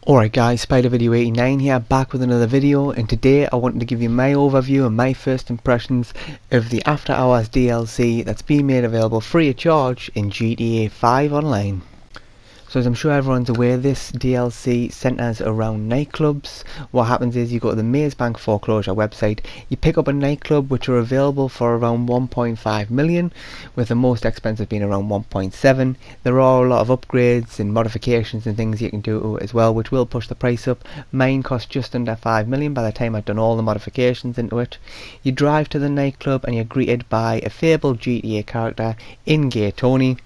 Alright guys, Spider Video 89 here, back with another video, and today I wanted to give you my overview and my first impressions of the After Hours DLC that's been made available free of charge in GTA 5 Online. So as I'm sure everyone's aware, this DLC centres around nightclubs. What happens is you go to the Maze Bank foreclosure website, you pick up a nightclub which are available for around 1.5 million, with the most expensive being around 1.7. There are a lot of upgrades and modifications and things you can do as well, which will push the price up. Mine cost just under 5 million by the time I'd done all the modifications into it. You drive to the nightclub and you're greeted by a fabled GTA character in Gay Tony.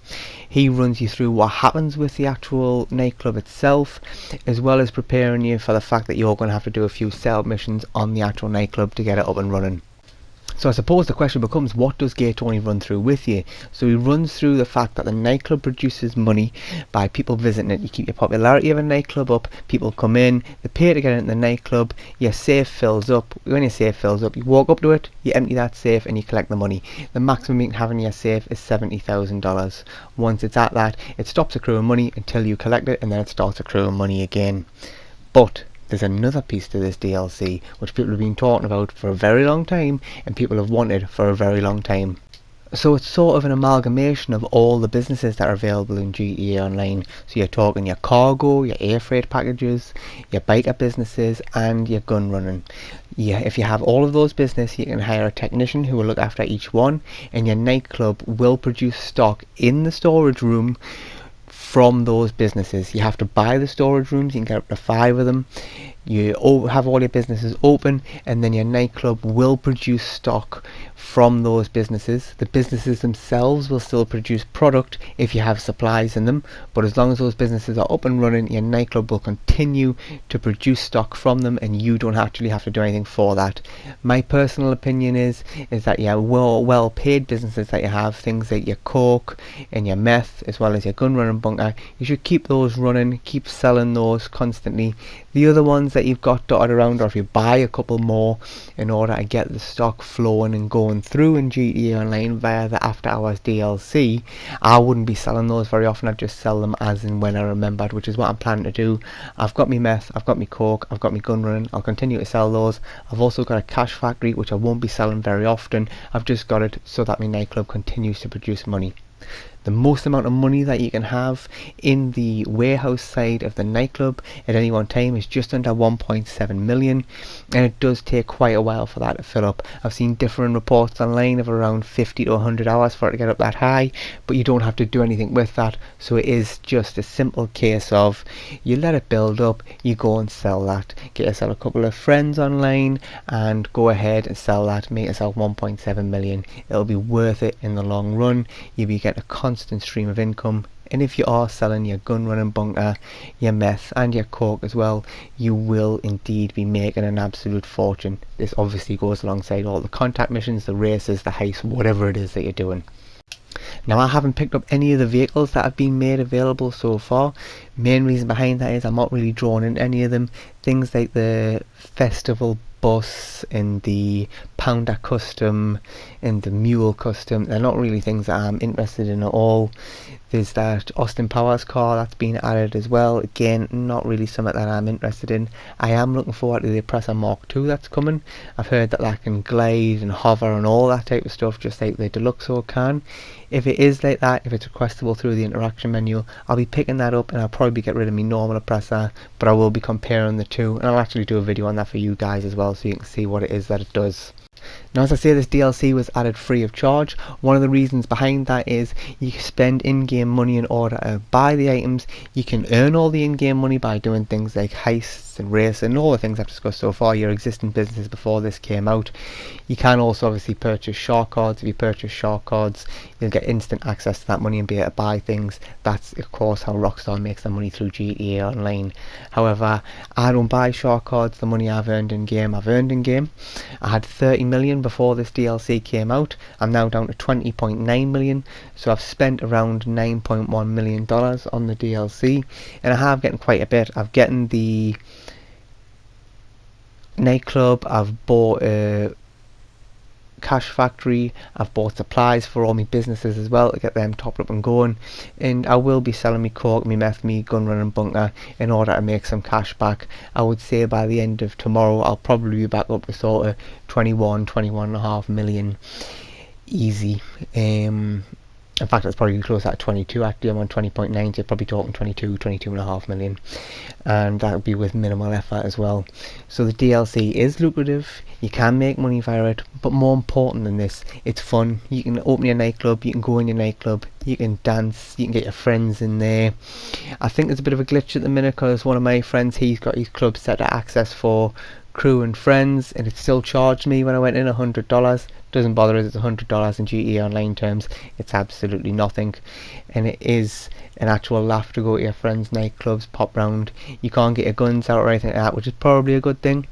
He runs you through what happens with the actual nightclub itself, as well as preparing you for the fact that you're going to have to do a few setup missions on the actual nightclub to get it up and running. So I suppose the question becomes, what does Gay Tony run through with you? So he runs through the fact that the nightclub produces money by people visiting it. You keep your popularity of a nightclub up, people come in, they pay to get into the nightclub, your safe fills up. When your safe fills up, you walk up to it, you empty that safe and you collect the money. The maximum you can have in your safe is $70,000. Once it's at that, it stops accruing money until you collect it, and then it starts accruing money again. But there's another piece to this DLC which people have been talking about for a very long time and people have wanted for a very long time. So it's sort of an amalgamation of all the businesses that are available in GTA Online. So you're talking your cargo, your air freight packages, your biker businesses and your gun running. Yeah, if you have all of those businesses, you can hire a technician who will look after each one, and your nightclub will produce stock in the storage room from those businesses. You have to buy the storage rooms, you can get up to 5 of them. You have all your businesses open, and then your nightclub will produce stock from those businesses. The businesses themselves will still produce product if you have supplies in them, but as long as those businesses are up and running, your nightclub will continue to produce stock from them and you don't actually have to do anything for that. My personal opinion is that your well paid businesses that you have, things like your coke and your meth as well as your gun running bunker, you should keep those running, keep selling those constantly. The other ones that you've got dotted around, or if you buy a couple more in order to get the stock flowing and going through in GTA Online via the After Hours DLC, I wouldn't be selling those very often. I'd just sell them as and when I remembered, which is what I'm planning to do. I've got me meth, I've got me coke, I've got me gun running. I'll continue to sell those. I've also got a cash factory which I won't be selling very often. I've just got it so that my nightclub continues to produce money. The most amount of money that you can have in the warehouse side of the nightclub at any one time is just under 1.7 million, and it does take quite a while for that to fill up. I've seen different reports online of around 50 to 100 hours for it to get up that high, but you don't have to do anything with that. So it is just a simple case of you let it build up, you go and sell that, get yourself a couple of friends online and go ahead and sell that, make yourself 1.7 million. It'll be worth it in the long run. You'll be getting a constant stream of income, and if you are selling your gun running bunker, your meth and your coke as well, you will indeed be making an absolute fortune. This obviously goes alongside all the contact missions, the races, the heists, whatever it is that you're doing. Now, I haven't picked up any of the vehicles that have been made available so far. Main reason behind that is I'm not really drawn into any of them. Things like the festival bus and the Pounder custom and the Mule custom, they're not really things that I'm interested in at all. There's that Austin Powers car that's been added as well. Again, not really something that I'm interested in. I am looking forward to the Oppressor Mark II that's coming. I've heard that can glide and hover and all that type of stuff, just like the Deluxo can. If it is like that, if it's requestable through the interaction menu, I'll be picking that up, and I'll probably get rid of my normal Oppressor, but I will be comparing the two, and I'll actually do a video on that for you guys as well, so you can see what it is that it does. Now, as I say, this DLC was added free of charge. One of the reasons behind that is you spend in-game money in order to buy the items. You can earn all the in-game money by doing things like heists and races and all the things I've discussed so far, your existing businesses before this came out. You can also obviously purchase shark cards. If you purchase shark cards, you'll get instant access to that money and be able to buy things. That's of course how Rockstar makes their money through GTA Online. However, I don't buy shark cards. The money I've earned in game, I've earned in game. I had 30 million before this DLC came out. I'm now down to 20.9 million, so I've spent around $9.1 million on the DLC, and I have getting quite a bit. I've gotten the nightclub, I've bought a Cash Factory. I've bought supplies for all my businesses as well to get them topped up and going, and I will be selling me cork, me meth, me gun running bunker in order to make some cash back. I would say by the end of tomorrow I'll probably be back up to sort of 21.5 million easy. In fact, it's probably close at 22. Actually, I'm on 20.9, so probably talking 22.5 million, and that would be with minimal effort as well. So the DLC is lucrative. You can make money via it, but more important than this, it's fun. You can open your nightclub, you can go in your nightclub, you can dance, you can get your friends in there. I think there's a bit of a glitch at the minute because one of my friends, he's got his club set to access for crew and friends, and it still charged me when I went in $100. Doesn't bother us, it's $100 in GTA Online terms. It's absolutely nothing, and it is an actual laugh to go to your friends' nightclubs, pop round. You can't get your guns out or anything like that, which is probably a good thing,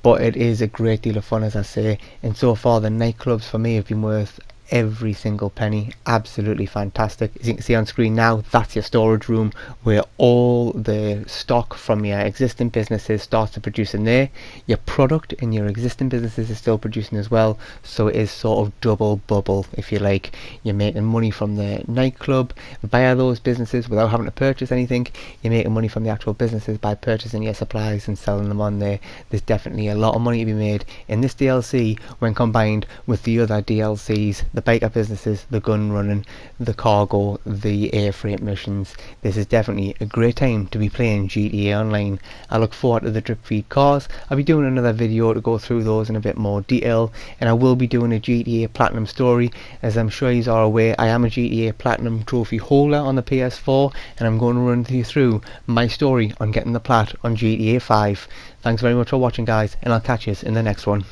but it is a great deal of fun, as I say. And so far the nightclubs for me have been worth every single penny. Absolutely fantastic. As you can see on screen now, that's your storage room where all the stock from your existing businesses starts to produce in there. Your product in your existing businesses is still producing as well, so it is sort of double bubble, if you like. You're making money from the nightclub via those businesses without having to purchase anything. You're making money from the actual businesses by purchasing your supplies and selling them on there. There's definitely a lot of money to be made in this DLC when combined with the other DLCs, the biker businesses, the gun running, the cargo, the air freight missions. This is definitely a great time to be playing GTA Online. I look forward to the drip feed cars. I'll be doing another video to go through those in a bit more detail, and I will be doing a GTA Platinum story. As I'm sure you are aware, I am a GTA Platinum trophy holder on the PS4, and I'm going to run you through my story on getting the plat on GTA 5. Thanks very much for watching, guys, and I'll catch you in the next one.